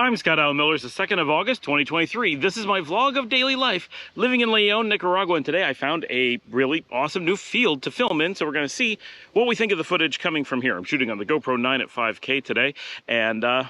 I'm Scott Allen Miller. It's the 2nd of August, 2023. This is my vlog of daily life living in Leon, Nicaragua, and today I found a really awesome new field to film in, so we're going to see what we think of the footage coming from here. I'm shooting on the GoPro 9 at 5K today, and I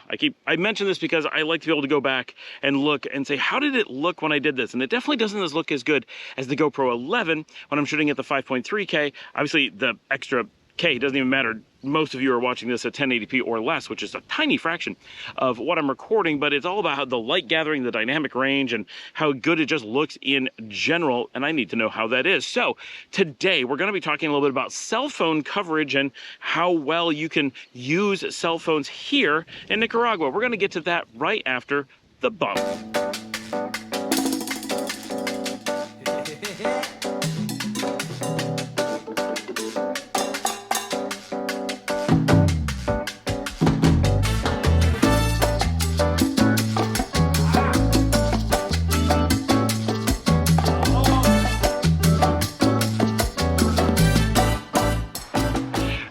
mention this because I like to be able to go back and look and say, how did it look when I did this? And it definitely doesn't look as good as the GoPro 11 when I'm shooting at the 5.3K. Obviously, the extra K doesn't even matter. Most of you are watching this at 1080p or less, which is a tiny fraction of what I'm recording, but it's all about how the light gathering, the dynamic range, and how good it just looks in general, and I need to know how that is. So today we're going to be talking a little bit about cell phone coverage and how well you can use cell phones here in Nicaragua. We're going to get to that right after the bump.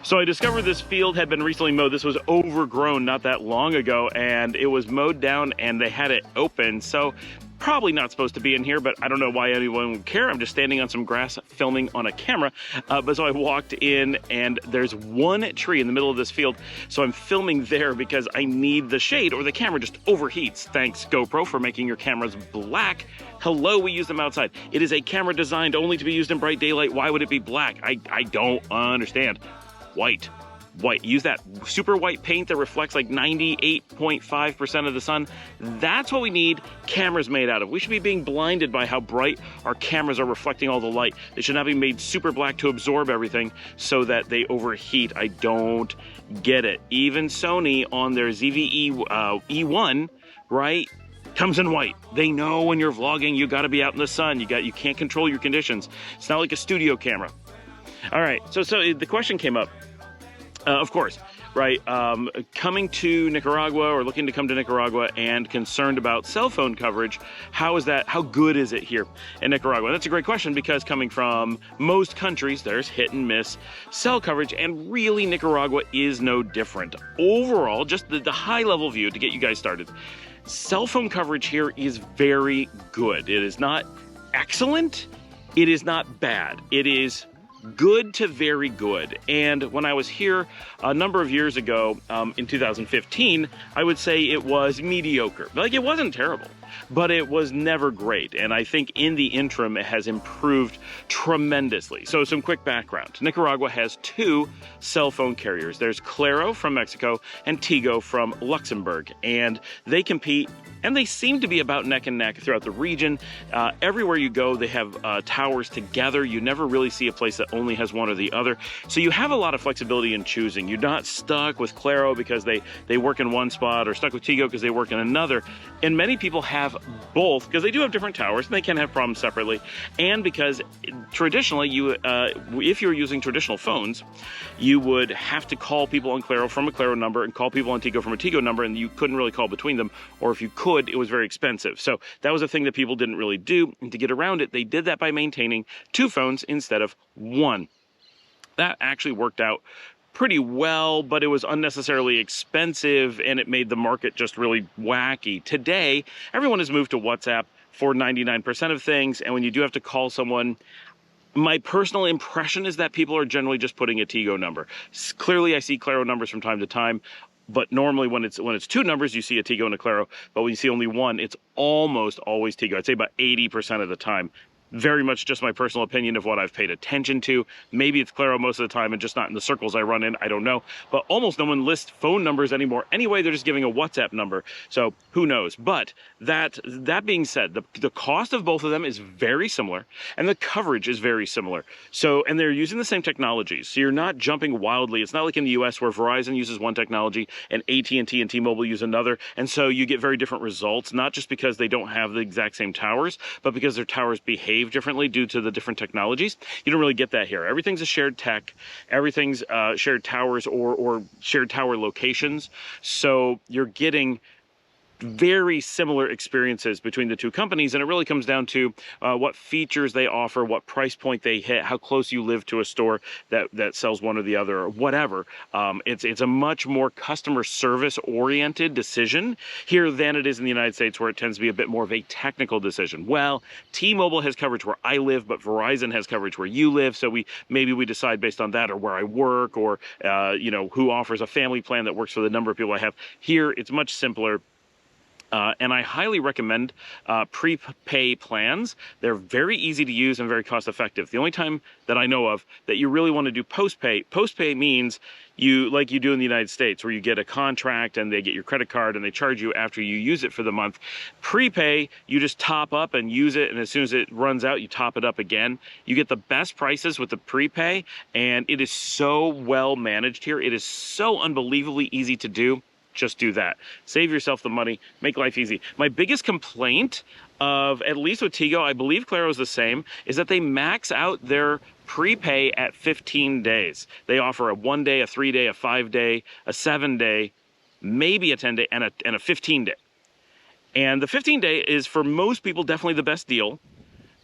So I discovered this field had been recently mowed. This was overgrown not that long ago, and it was mowed down and they had it open. So probably not supposed to be in here, but I don't know why anyone would care. I'm just standing on some grass filming on a camera. But so I walked in and there's one tree in the middle of this field. So I'm filming there because I need the shade or the camera just overheats. Thanks GoPro for making your cameras black. Hello, we use them outside. It is a camera designed only to be used in bright daylight. Why would it be black? I don't understand. White. Use that super white paint that reflects like 98.5% of the sun. That's what we need cameras made out of. We should be being blinded by how bright our cameras are reflecting all the light. They should not be made super black to absorb everything so that they overheat. I don't get it. Even Sony on their ZV-E E1, right, comes in white. They know when you're vlogging, you got to be out in the sun. You can't control your conditions. It's not like a studio camera. All right, so the question came up, of course, right, coming to Nicaragua or looking to come to Nicaragua and concerned about cell phone coverage, how good is it here in Nicaragua? And that's a great question because coming from most countries, there's hit and miss cell coverage, and really Nicaragua is no different. Overall, just the high level view to get you guys started, cell phone coverage here is very good. It is not excellent, it is not bad, it is good to very good. And when I was here a number of years ago, in 2015, I would say it was mediocre. Like, it wasn't terrible, but it was never great. And I think in the interim, it has improved tremendously. So some quick background. Nicaragua has two cell phone carriers. There's Claro from Mexico and Tigo from Luxembourg. And they compete, and they seem to be about neck and neck throughout the region. Everywhere you go, they have towers together. You never really see a place that only has one or the other. So you have a lot of flexibility in choosing. You're not stuck with Claro because they work in one spot, or stuck with Tigo because they work in another. And many people have both because they do have different towers and they can have problems separately. And because traditionally, if you're using traditional phones, you would have to call people on Claro from a Claro number and call people on Tigo from a Tigo number, and you couldn't really call between them. Or if you could, it was very expensive. So that was a thing that people didn't really do. And to get around it, they did that by maintaining two phones instead of one. That actually worked out pretty well, but it was unnecessarily expensive and it made the market just really wacky. Today, everyone has moved to WhatsApp for 99% of things, and when you do have to call someone, my personal impression is that people are generally just putting a Tigo number. Clearly, I see Claro numbers from time to time, but normally when it's two numbers, you see a Tigo and a Claro, but when you see only one, it's almost always Tigo. I'd say about 80% of the time. Very much just my personal opinion of what I've paid attention to. Maybe it's Claro most of the time and just not in the circles I run in, I don't know. But almost no one lists phone numbers anymore. Anyway, they're just giving a WhatsApp number, so who knows? But that being said, the cost of both of them is very similar, and the coverage is very similar. So, and they're using the same technologies, so you're not jumping wildly. It's not like in the US where Verizon uses one technology and AT&T and T-Mobile use another, and so you get very different results, not just because they don't have the exact same towers, but because their towers behave differently due to the different technologies. You don't really get that here. Everything's a shared tech. Everything's shared towers or shared tower locations. So you're getting very similar experiences between the two companies, and it really comes down to what features they offer, what price point they hit, how close you live to a store that sells one or the other, or whatever. It's a much more customer service oriented decision here than it is in the United States, where it tends to be a bit more of a technical decision. Well, T-Mobile has coverage where I live, but Verizon has coverage where you live, so maybe we decide based on that, or where I work, or who offers a family plan that works for the number of people I have. Here, it's much simpler. And I highly recommend prepay plans. They're very easy to use and very cost effective. The only time that I know of that you really want to do postpay means like you do in the United States, where you get a contract and they get your credit card and they charge you after you use it for the month. Prepay, you just top up and use it, and as soon as it runs out, you top it up again. You get the best prices with the prepay, and it is so well managed here. It is so unbelievably easy to do. Just do that. Save yourself the money, make life easy. My biggest complaint of, at least with Tigo, I believe Claro is the same, is that they max out their prepay at 15 days. They offer a 1 day, a 3 day, a 5 day, a 7 day, maybe a 10 day, and a 15 day. And the 15 day is, for most people, definitely the best deal.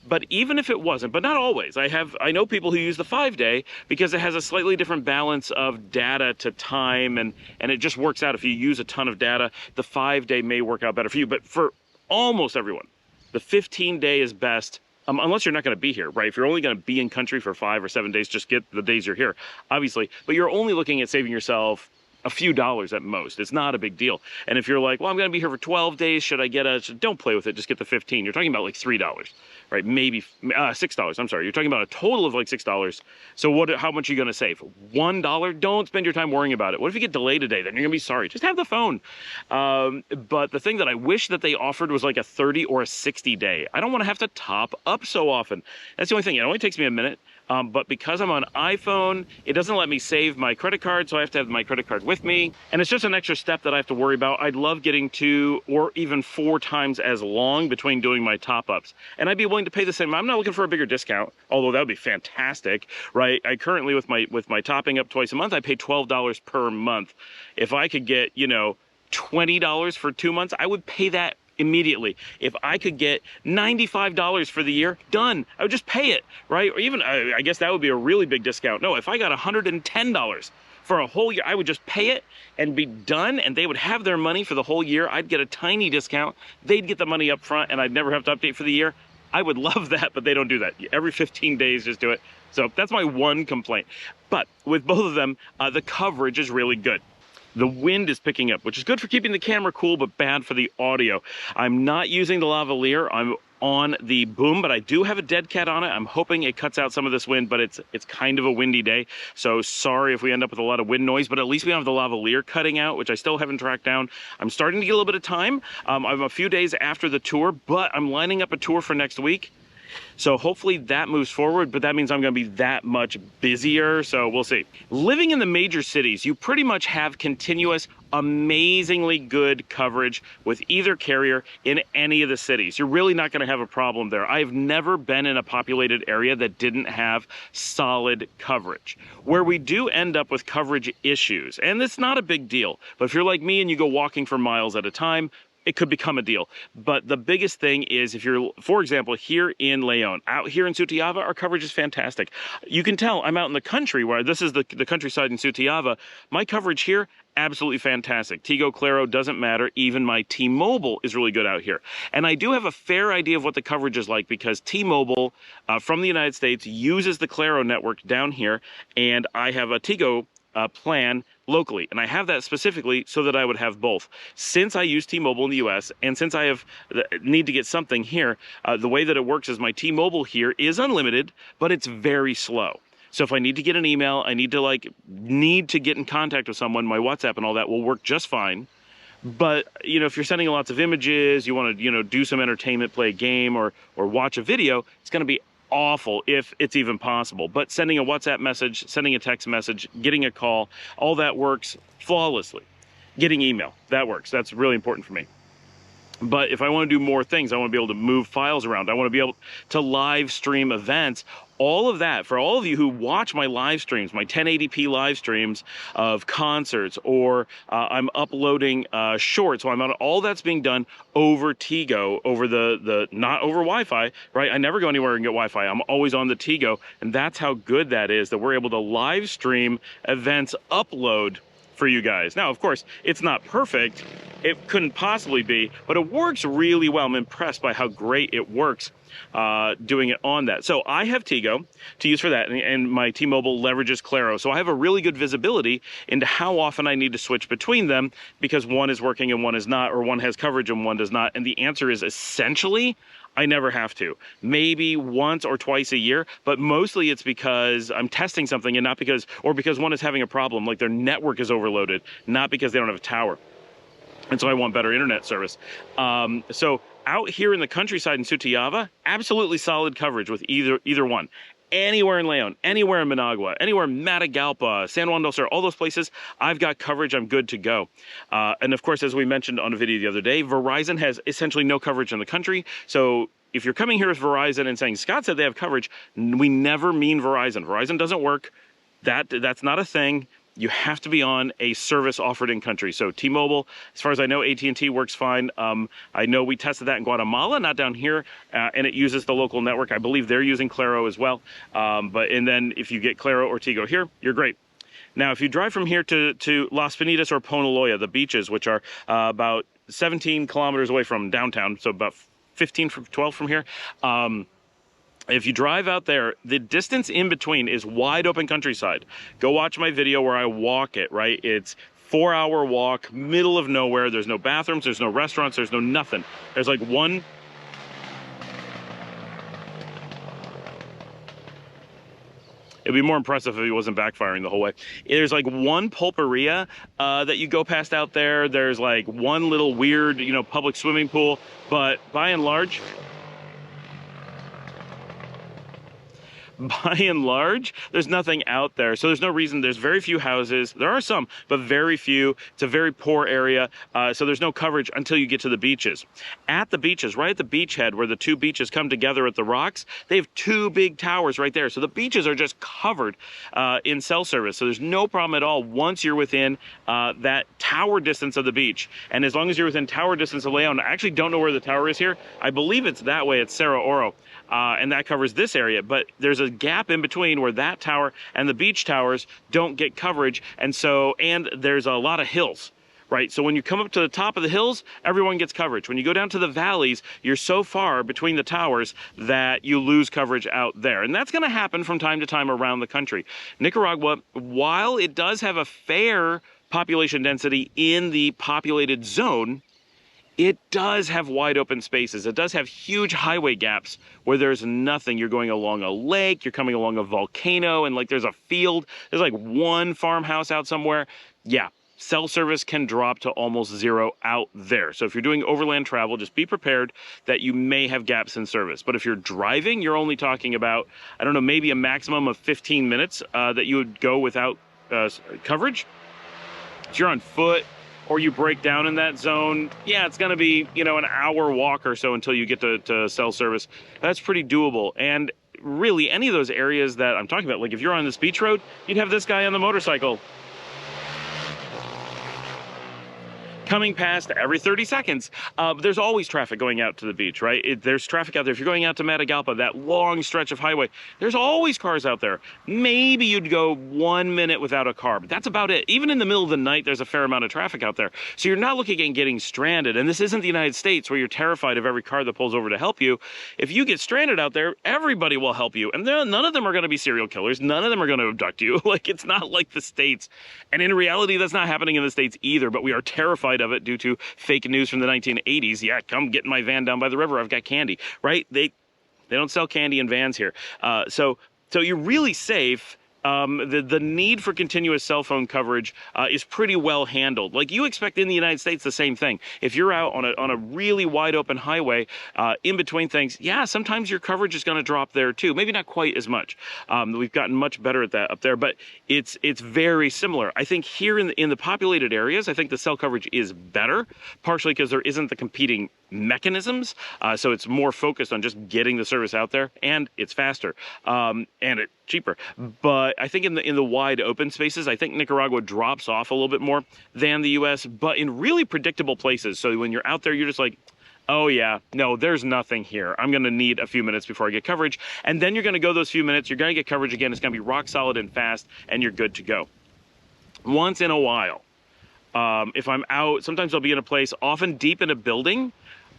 But even if it wasn't, but not always, I know people who use the 5 day because it has a slightly different balance of data to time, and it just works out. If you use a ton of data, the 5 day may work out better for you. But for almost everyone, the 15 day is best, unless you're not going to be here, right? If you're only going to be in country for 5 or 7 days, just get the days you're here, obviously. But you're only looking at saving yourself a few dollars at most. It's not a big deal. And if you're like, well, I'm going to be here for 12 days, should I get don't play with it, just get the 15. You're talking about like $3, right? Maybe $6. I'm sorry. You're talking about a total of like $6. So how much are you going to save? $1? Don't spend your time worrying about it. What if you get delayed a day? Then you're going to be sorry. Just have the phone. But the thing that I wish that they offered was like a 30 or a 60 day. I don't want to have to top up so often. That's the only thing. It only takes me a minute. But because I'm on iPhone, it doesn't let me save my credit card, so I have to have my credit card with me. And it's just an extra step that I have to worry about. I'd love getting 2 or even 4 times as long between doing my top-ups. And I'd be willing to pay the same. I'm not looking for a bigger discount, although that would be fantastic, right? I currently, with my topping up twice a month, I pay $12 per month. If I could get, $20 for 2 months, I would pay that immediately. If I could get $95 for the year, done. I would just pay it, right? Or even, I guess that would be a really big discount. No, if I got $110 for a whole year, I would just pay it and be done, and they would have their money for the whole year. I'd get a tiny discount. They'd get the money up front, and I'd never have to update for the year. I would love that, but they don't do that. Every 15 days, just do it. So that's my one complaint. But with both of them, the coverage is really good. The wind is picking up, which is good for keeping the camera cool, but bad for the audio. I'm not using the lavalier. I'm on the boom, but I do have a dead cat on it. I'm hoping it cuts out some of this wind, but it's kind of a windy day. So sorry if we end up with a lot of wind noise, but at least we don't have the lavalier cutting out, which I still haven't tracked down. I'm starting to get a little bit of time. I'm a few days after the tour, but I'm lining up a tour for next week. So hopefully that moves forward, but that means I'm going to be that much busier, so we'll see. Living in the major cities, you pretty much have continuous, amazingly good coverage with either carrier in any of the cities. You're really not going to have a problem there. I've never been in a populated area that didn't have solid coverage. Where we do end up with coverage issues, and it's not a big deal, but if you're like me and you go walking for miles at a time, it could become a deal. But the biggest thing is, if you're, for example, here in Leon, out here in Sutiava, our coverage is fantastic. You can tell I'm out in the country, where this is the countryside in Sutiava. My coverage here, absolutely fantastic. Tigo Claro doesn't matter. Even my T-Mobile is really good out here. And I do have a fair idea of what the coverage is like, because T-Mobile from the United States uses the Claro network down here, and I have a Tigo plan locally, and I have that specifically so that I would have both. Since I use T-Mobile in the US, and since I need to get something here, the way that it works is my T-Mobile here is unlimited, but it's very slow. So if I need to get an email, I need to get in contact with someone, my WhatsApp and all that will work just fine. But, if you're sending lots of images, you want to, do some entertainment, play a game or watch a video, it's going to be awful if it's even possible. But sending a WhatsApp message, sending a text message, getting a call, all that works flawlessly. Getting email, that works. That's really important for me. But if I want to do more things, I want to be able to move files around. I want to be able to live stream events. All of that, for all of you who watch my live streams, my 1080p live streams of concerts, or I'm uploading shorts, so all that's being done over Tigo, over the not over Wi-Fi, right? I never go anywhere and get Wi-Fi. I'm always on the Tigo, and that's how good that is, that we're able to live stream events, upload for you guys. Now, of course, it's not perfect. It couldn't possibly be, but it works really well. I'm impressed by how great it works doing it on that. So I have Tigo to use for that, and my T-Mobile leverages Claro. So I have a really good visibility into how often I need to switch between them, because one is working and one is not, or one has coverage and one does not. And the answer is essentially, I never have to. Maybe once or twice a year, but mostly it's because I'm testing something, and not because, or because one is having a problem, like their network is overloaded, not because they don't have a tower. And so I want better internet service. So out here in the countryside in Sutiaba, absolutely solid coverage with either one. Anywhere in Leon, anywhere in Managua, anywhere in Matagalpa, San Juan del Sur, all those places, I've got coverage, I'm good to go. And of course, as we mentioned on a video the other day, Verizon has essentially no coverage in the country. So if you're coming here with Verizon and saying, Scott said they have coverage, we never mean Verizon. Verizon doesn't work. That's not a thing. You have to be on a service offered in country. So T-Mobile, as far as I know, AT&T works fine. I know we tested that in Guatemala, not down here, and it uses the local network. I believe they're using Claro as well. And then if you get Claro or Tigo here, you're great. Now, if you drive from here to Las Penitas or Ponaloya, the beaches, which are about 17 kilometers away from downtown, so about 12 from here, if you drive out there, the distance in between is wide open countryside. Go watch my video where I walk it, right? It's 4-hour walk, middle of nowhere. There's no bathrooms, there's no restaurants, there's no nothing. There's like one... It'd be more impressive if he wasn't backfiring the whole way. There's like one pulperia that you go past out there. There's like one little weird, public swimming pool. But by and large, there's nothing out there. So there's no reason. There's very few houses. There are some, but very few. It's a very poor area. So there's no coverage until you get to the beaches. At the beaches, right at the beachhead where the two beaches come together at the rocks, they have two big towers right there. So the beaches are just covered in cell service. So there's no problem at all once you're within that tower distance of the beach. And as long as you're within tower distance of Leon, I actually don't know where the tower is here. I believe it's that way. It's Cerro Oro. And that covers this area, but there's a gap in between where that tower and the beach towers don't get coverage, and there's a lot of hills, right? So when you come up to the top of the hills, everyone gets coverage. When you go down to the valleys, you're so far between the towers that you lose coverage out there, and that's going to happen from time to time around the country. Nicaragua, while it does have a fair population density in the populated zone, it does have wide open spaces. It does have huge highway gaps where there's nothing. You're going along a lake, you're coming along a volcano, and like there's a field. There's like one farmhouse out somewhere. Yeah, cell service can drop to almost zero out there. So if you're doing overland travel, just be prepared that you may have gaps in service. But if you're driving, you're only talking about, I don't know, maybe a maximum of 15 minutes that you would go without coverage. If you're on foot, or you break down in that zone, yeah, it's gonna be, an hour walk or so until you get to cell service. That's pretty doable. And really, any of those areas that I'm talking about, like if you're on this beach road, you'd have this guy on the motorcycle coming past every 30 seconds. There's always traffic going out to the beach, right? There's traffic out there. If you're going out to Matagalpa, that long stretch of highway, there's always cars out there. Maybe you'd go 1 minute without a car, but that's about it. Even in the middle of the night, there's a fair amount of traffic out there. So you're not looking at getting stranded. And this isn't the United States where you're terrified of every car that pulls over to help you. If you get stranded out there, everybody will help you. And none of them are going to be serial killers. None of them are going to abduct you. Like, it's not like the States. And in reality, that's not happening in the States either, but we are terrified of it due to fake news from the 1980s. Yeah, come get in my van down by the river. I've got candy, right? They don't sell candy in vans here. So you're really safe the need for continuous cell phone coverage is pretty well handled. Like you expect in the United States, the same thing. If you're out on a really wide open highway, in between things, yeah, sometimes your coverage is going to drop there too. Maybe not quite as much. We've gotten much better at that up there, but it's very similar. I think here in the populated areas, I think the cell coverage is better, partially because there isn't the competing mechanisms, so it's more focused on just getting the service out there, and it's faster, and it's cheaper. But I think in the wide open spaces, I think Nicaragua drops off a little bit more than the US, but in really predictable places. So when you're out there, you're just like, oh yeah, no, there's nothing here. I'm gonna need a few minutes before I get coverage. And then you're gonna go those few minutes, you're gonna get coverage again, it's gonna be rock solid and fast, and you're good to go. Once in a while, if I'm out, sometimes I'll be in a place, often deep in a building,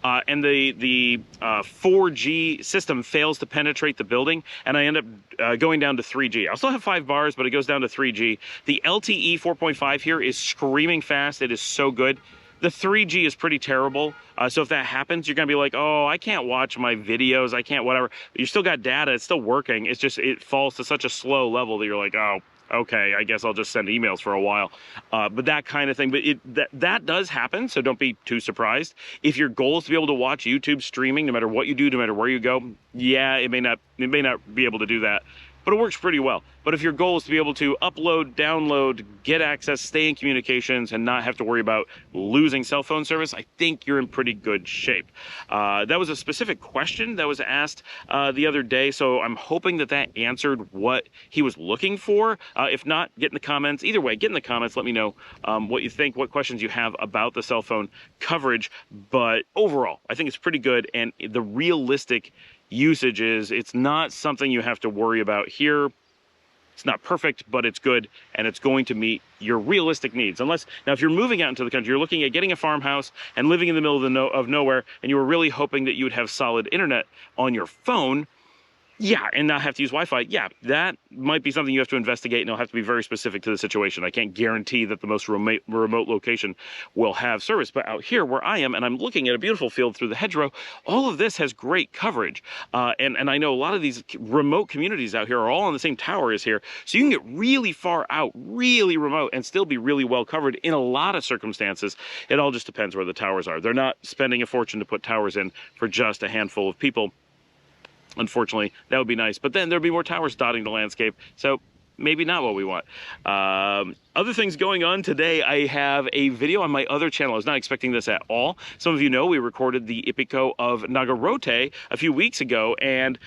and the 4G system fails to penetrate the building, and I end up going down to 3G. I'll still have 5 bars, but it goes down to 3G. The LTE 4.5 here is screaming fast. It is so good. The 3G is pretty terrible. So if that happens, you're gonna be like, oh, I can't watch my videos, I can't whatever. You still got data, it's still working. It's just, it falls to such a slow level that you're like, oh, okay, I guess I'll just send emails for a while. But that kind of thing, but that does happen, so don't be too surprised. If your goal is to be able to watch YouTube streaming, no matter what you do, no matter where you go, yeah, it may not be able to do that, but it works pretty well. But if your goal is to be able to upload, download, get access, stay in communications, and not have to worry about losing cell phone service, I think you're in pretty good shape. That was a specific question that was asked the other day, so I'm hoping that answered what he was looking for. If not, get in the comments. Either way, get in the comments, let me know what you think, what questions you have about the cell phone coverage. But overall, I think it's pretty good, and the realistic usage is, it's not something you have to worry about here. It's not perfect, but it's good, and it's going to meet your realistic needs. Now, if you're moving out into the country, you're looking at getting a farmhouse and living in the middle of nowhere, and you were really hoping that you would have solid internet on your phone, yeah, and not have to use Wi-Fi, yeah, that might be something you have to investigate, and it'll have to be very specific to the situation. I can't guarantee that the most remote location will have service, but out here where I am, and I'm looking at a beautiful field through the hedgerow, all of this has great coverage. And I know a lot of these remote communities out here are all on the same tower as here, so you can get really far out, really remote, and still be really well covered in a lot of circumstances. It all just depends where the towers are. They're not spending a fortune to put towers in for just a handful of people. Unfortunately, that would be nice, but then there'd be more towers dotting the landscape, so maybe not what we want. Other things going on today, I have a video on my other channel. I was not expecting this at all. Some of you know we recorded the Ipico of Nagarote a few weeks ago, and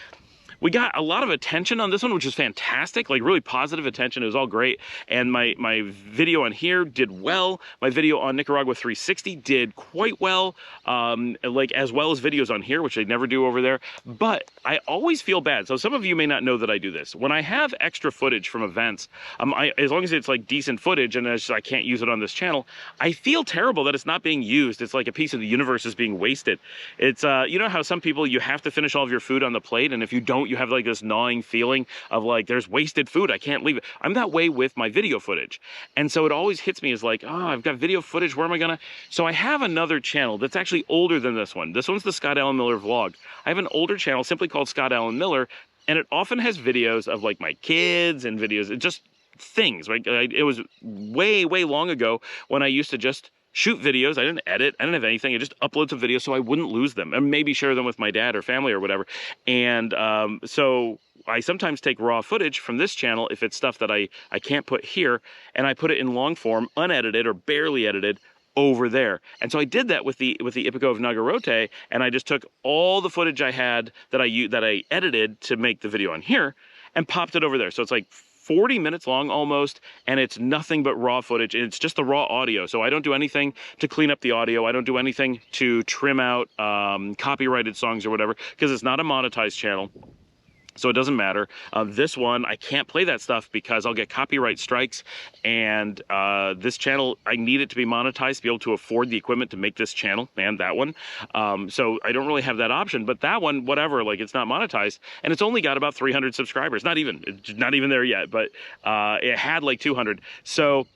we got a lot of attention on this one, which is fantastic, like really positive attention. It was all great. And my video on here did well. My video on Nicaragua 360 did quite well, like as well as videos on here, which I never do over there. But I always feel bad. So some of you may not know that I do this. When I have extra footage from events, as long as it's like decent footage and I can't use it on this channel, I feel terrible that it's not being used. It's like a piece of the universe is being wasted. It's, you know how some people, you have to finish all of your food on the plate, and if you don't, you have like this gnawing feeling of like, there's wasted food, I can't leave it. I'm that way with my video footage. And so it always hits me as like, oh, I've got video footage, where am I gonna? So I have another channel that's actually older than this one. This one's the Scott Allen Miller vlog. I have an older channel simply called Scott Allen Miller, and it often has videos of like my kids and videos, just things, right? It was way, way long ago when I used to just shoot videos. I didn't edit, I didn't have anything. I just upload some videos so I wouldn't lose them, and maybe share them with my dad or family or whatever. And so I sometimes take raw footage from this channel if it's stuff that I can't put here, and I put it in long form, unedited or barely edited, over there. And so I did that with the Ipico of Nagarote, and I just took all the footage I had that I edited to make the video on here and popped it over there. So it's like 40 minutes long almost, and it's nothing but raw footage. It's just the raw audio. So I don't do anything to clean up the audio. I don't do anything to trim out copyrighted songs or whatever, because it's not a monetized channel. So it doesn't matter. This one, I can't play that stuff because I'll get copyright strikes, and this channel, I need it to be monetized to be able to afford the equipment to make this channel, and that one. So I don't really have that option, but that one, whatever, like it's not monetized, and it's only got about 300 subscribers. Not even there yet, but it had like 200. So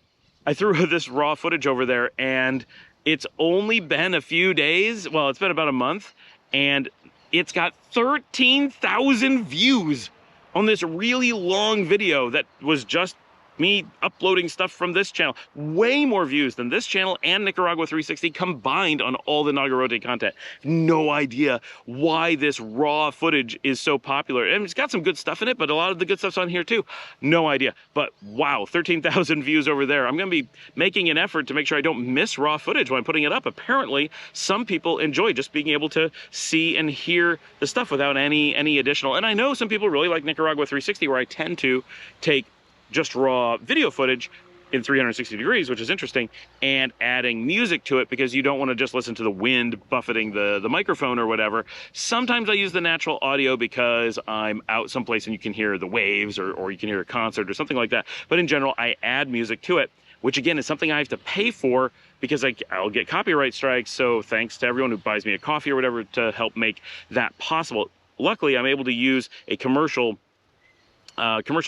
I threw this raw footage over there, and it's only been a few days. Well, it's been about a month, and it's got 13,000 views on this really long video that was just me uploading stuff from this channel. Way more views than this channel and Nicaragua 360 combined on all the Nagarote content. No idea why this raw footage is so popular. And it's got some good stuff in it, but a lot of the good stuff's on here too. No idea. But wow, 13,000 views over there. I'm gonna be making an effort to make sure I don't miss raw footage when I'm putting it up. Apparently, some people enjoy just being able to see and hear the stuff without any additional. And I know some people really like Nicaragua 360, where I tend to take just raw video footage in 360 degrees, which is interesting, and adding music to it because you don't want to just listen to the wind buffeting the microphone or whatever. Sometimes I use the natural audio because I'm out someplace and you can hear the waves, or you can hear a concert or something like that. But in general, I add music to it, which again is something I have to pay for because I'll get copyright strikes. So thanks to everyone who buys me a coffee or whatever to help make that possible. Luckily, I'm able to use a commercial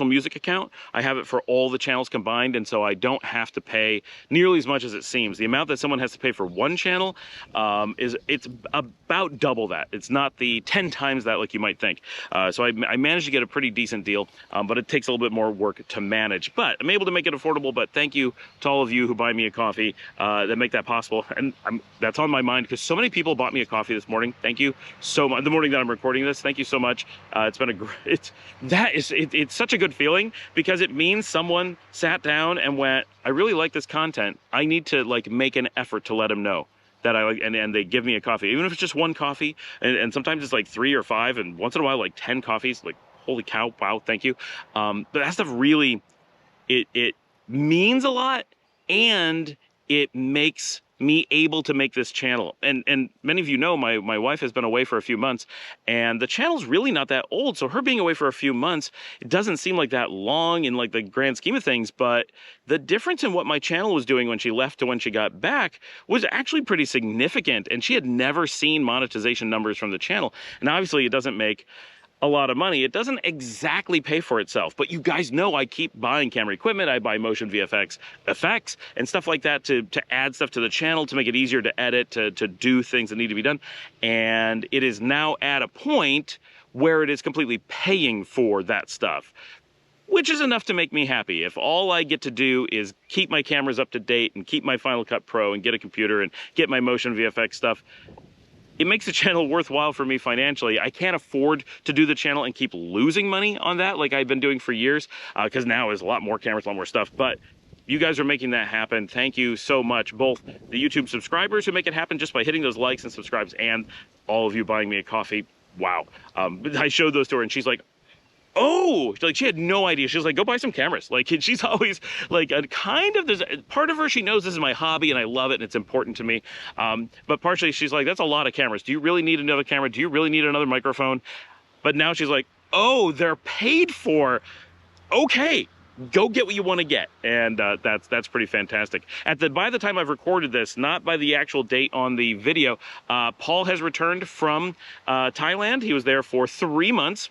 music account. I have it for all the channels combined, and so I don't have to pay nearly as much as it seems. The amount that someone has to pay for one channel it's about double that. It's not the 10 times that like you might think. So I managed to get a pretty decent deal, but it takes a little bit more work to manage. But I'm able to make it affordable. But thank you to all of you who buy me a coffee that make that possible. And that's on my mind because so many people bought me a coffee this morning. Thank you so much. The morning that I'm recording this, thank you so much. It's been a great. It's such a good feeling because it means someone sat down and went, I really like this content. I need to like make an effort to let them know that I like, and they give me a coffee, even if it's just one coffee. And sometimes it's like 3 or 5, and once in a while, like 10 coffees, like, holy cow, wow, thank you. But that stuff really, it means a lot, and it makes me able to make this channel. And many of you know my wife has been away for a few months, and the channel's really not that old. So her being away for a few months, it doesn't seem like that long in like the grand scheme of things, but the difference in what my channel was doing when she left to when she got back was actually pretty significant. And she had never seen monetization numbers from the channel. And obviously it doesn't make a lot of money. It doesn't exactly pay for itself, but you guys know I keep buying camera equipment. I buy motion VFX effects and stuff like that to add stuff to the channel, to make it easier to edit, to do things that need to be done. And it is now at a point where it is completely paying for that stuff, which is enough to make me happy. If all I get to do is keep my cameras up to date and keep my Final Cut Pro and get a computer and get my motion VFX stuff, it makes the channel worthwhile for me financially. I can't afford to do the channel and keep losing money on that like I've been doing for years, because now there's a lot more cameras, a lot more stuff. But you guys are making that happen. Thank you so much, both the YouTube subscribers who make it happen just by hitting those likes and subscribes, and all of you buying me a coffee. Wow. I showed those to her and she's like, oh, like she had no idea. She was like, go buy some cameras. Like she's always like a kind of, there's a part of her, she knows this is my hobby and I love it and it's important to me. But partially she's like, that's a lot of cameras. Do you really need another camera? Do you really need another microphone? But now she's like, oh, they're paid for. Okay, go get what you want to get. And that's pretty fantastic. By the time I've recorded this, not by the actual date on the video, Paul has returned from Thailand. He was there for 3 months.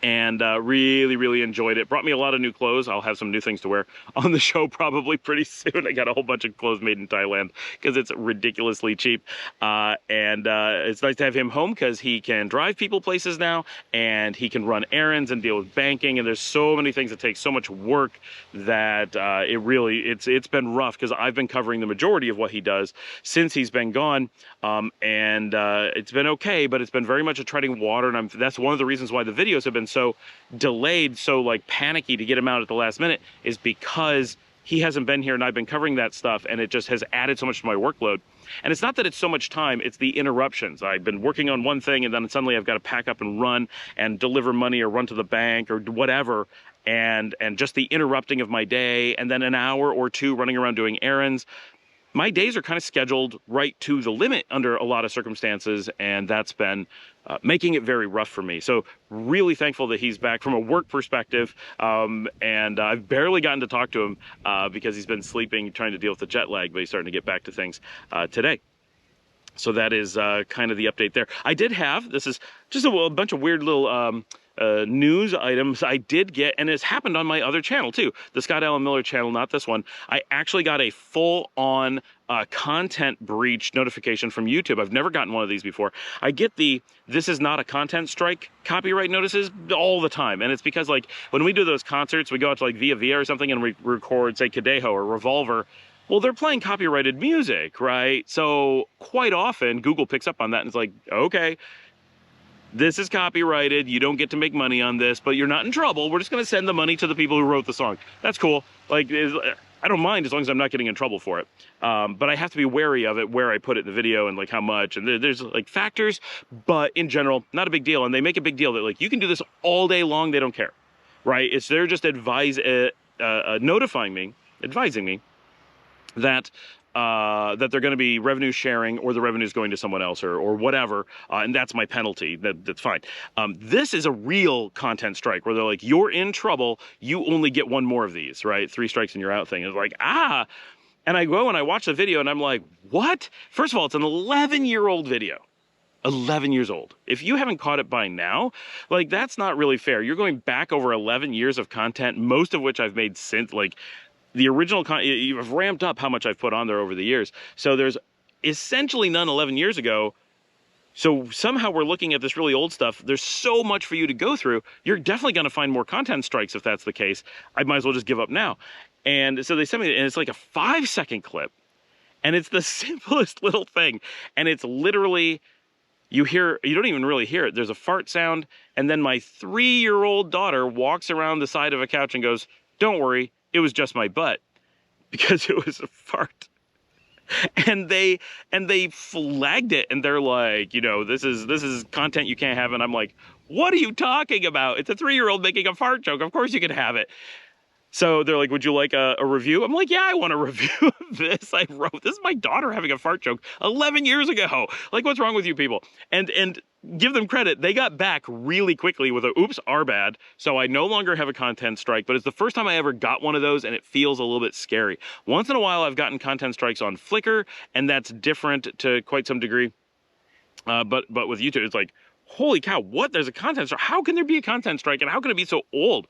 And really enjoyed it. Brought me a lot of new clothes. I'll have some new things to wear on the show probably pretty soon. I got a whole bunch of clothes made in Thailand because it's ridiculously cheap. And it's nice to have him home because he can drive people places now, and he can run errands and deal with banking. And there's so many things that take so much work that it's been rough because I've been covering the majority of what he does since he's been gone. And it's been okay, but it's been very much a treading water. And that's one of the reasons why the videos have been so delayed, so like panicky to get him out at the last minute, is because he hasn't been here and I've been covering that stuff, and it just has added so much to my workload. And it's not that it's so much time, it's the interruptions. I've been working on one thing and then suddenly I've got to pack up and run and deliver money or run to the bank or whatever. And just the interrupting of my day, and then an hour or two running around doing errands. My days are kind of scheduled right to the limit under a lot of circumstances, and that's been making it very rough for me. So really thankful that he's back from a work perspective, and I've barely gotten to talk to him because he's been sleeping, trying to deal with the jet lag, but he's starting to get back to things today. So that is kind of the update there. I did have, this is just a bunch of weird little news items I did get, and it's happened on my other channel too, the Scott Allen Miller channel, not this one. I actually got a full-on content breach notification from YouTube. I've never gotten one of these before. I get the "this is not a content strike" copyright notices all the time, and it's because like when we do those concerts, we go out to like Via Via or something and we record, say, Cadejo or Revolver. Well, they're playing copyrighted music, right? So quite often Google picks up on that and it's like, okay, this is copyrighted. You don't get to make money on this, but you're not in trouble. We're just going to send the money to the people who wrote the song. That's cool. Like, I don't mind as long as I'm not getting in trouble for it. But I have to be wary of it, where I put it in the video and like how much. And there's like factors, but in general, not a big deal. And they make a big deal that like you can do this all day long. They don't care, right? They're just advising me that that they're going to be revenue sharing, or the revenue is going to someone else, or whatever, and that's my penalty. That's fine. This is a real content strike where they're like, you're in trouble. You only get one more of these, right? 3 strikes and you're out thing. It's like, ah. And I go and I watch the video and I'm like, what? First of all, it's an 11-year-old video. 11 years old. If you haven't caught it by now, like that's not really fair. You're going back over 11 years of content, most of which I've made since like the original you've ramped up how much I've put on there over the years. So there's essentially none 11 years ago. So somehow we're looking at this really old stuff. There's so much for you to go through. You're definitely going to find more content strikes if that's the case. I might as well just give up now. And so they sent me, and it's like a 5-second clip. And it's the simplest little thing. And it's literally, you don't even really hear it. There's a fart sound. And then my 3-year-old daughter walks around the side of a couch and goes, "Don't worry, it was just my butt," because it was a fart. And they flagged it, and they're like, this is content you can't have. And I'm like, what are you talking about? It's a 3-year-old making a fart joke. Of course you can have it. So they're like, would you like a review? I'm like, yeah, I want a review of this. I wrote, this is my daughter having a fart joke 11 years ago. Like, what's wrong with you people? And give them credit. They got back really quickly with a "oops, our bad." So I no longer have a content strike, but it's the first time I ever got one of those, and it feels a little bit scary. Once in a while, I've gotten content strikes on Flickr, and that's different to quite some degree. But with YouTube, it's like, holy cow, what? There's a content strike. How can there be a content strike? And how can it be so old?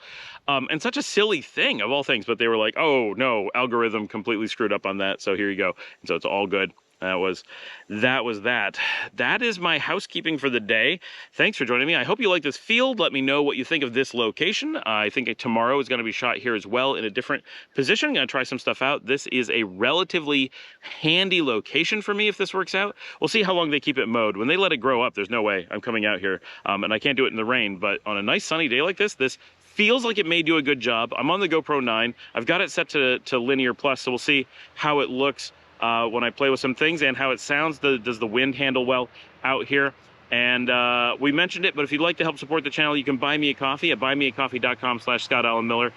And such a silly thing of all things. But they were like, oh no, algorithm completely screwed up on that. So here you go. And so it's all good. That was that. That is my housekeeping for the day. Thanks for joining me. I hope you like this field. Let me know what you think of this location. I think tomorrow is going to be shot here as well in a different position. I'm going to try some stuff out. This is a relatively handy location for me if this works out. We'll see how long they keep it mowed. When they let it grow up, there's no way I'm coming out here. And I can't do it in the rain, but on a nice sunny day like this feels like it may do a good job. I'm on the GoPro 9. I've got it set to linear plus, so we'll see how it looks when I play with some things and how it sounds. Does the wind handle well out here? And we mentioned it, but if you'd like to help support the channel, you can buy me a coffee at buymeacoffee.com/ScottAllenMiller.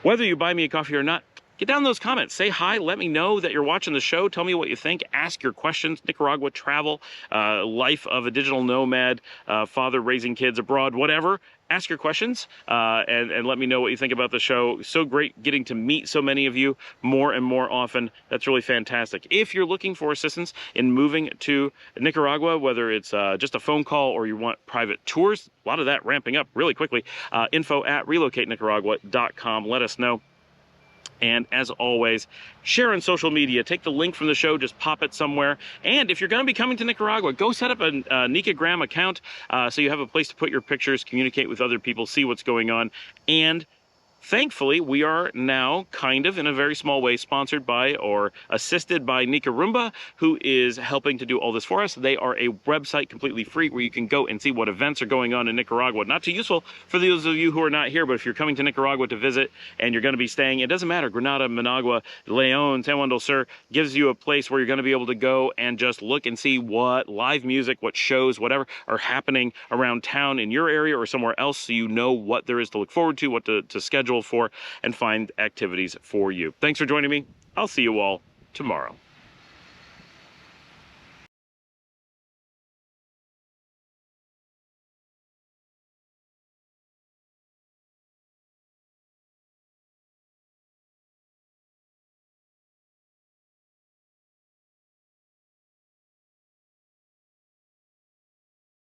Whether you buy me a coffee or not, get down in those comments. Say hi. Let me know that you're watching the show. Tell me what you think. Ask your questions. Nicaragua travel, life of a digital nomad, father raising kids abroad, whatever. Ask your questions and let me know what you think about the show. So great getting to meet so many of you more and more often. That's really fantastic. If you're looking for assistance in moving to Nicaragua, whether it's just a phone call or you want private tours, a lot of that ramping up really quickly, info@relocatenicaragua.com. Let us know. And as always, share on social media. Take the link from the show, just pop it somewhere. And if you're going to be coming to Nicaragua, go set up a Nicagram account so you have a place to put your pictures, communicate with other people, see what's going on. And thankfully, we are now kind of in a very small way sponsored by or assisted by Nicaragua, who is helping to do all this for us. They are a website completely free where you can go and see what events are going on in Nicaragua. Not too useful for those of you who are not here, but if you're coming to Nicaragua to visit and you're going to be staying, it doesn't matter. Granada, Managua, Leon, San Juan del Sur gives you a place where you're going to be able to go and just look and see what live music, what shows, whatever are happening around town in your area or somewhere else, so you know what there is to look forward to, what to schedule for, and find activities for you. Thanks for joining me. I'll see you all tomorrow.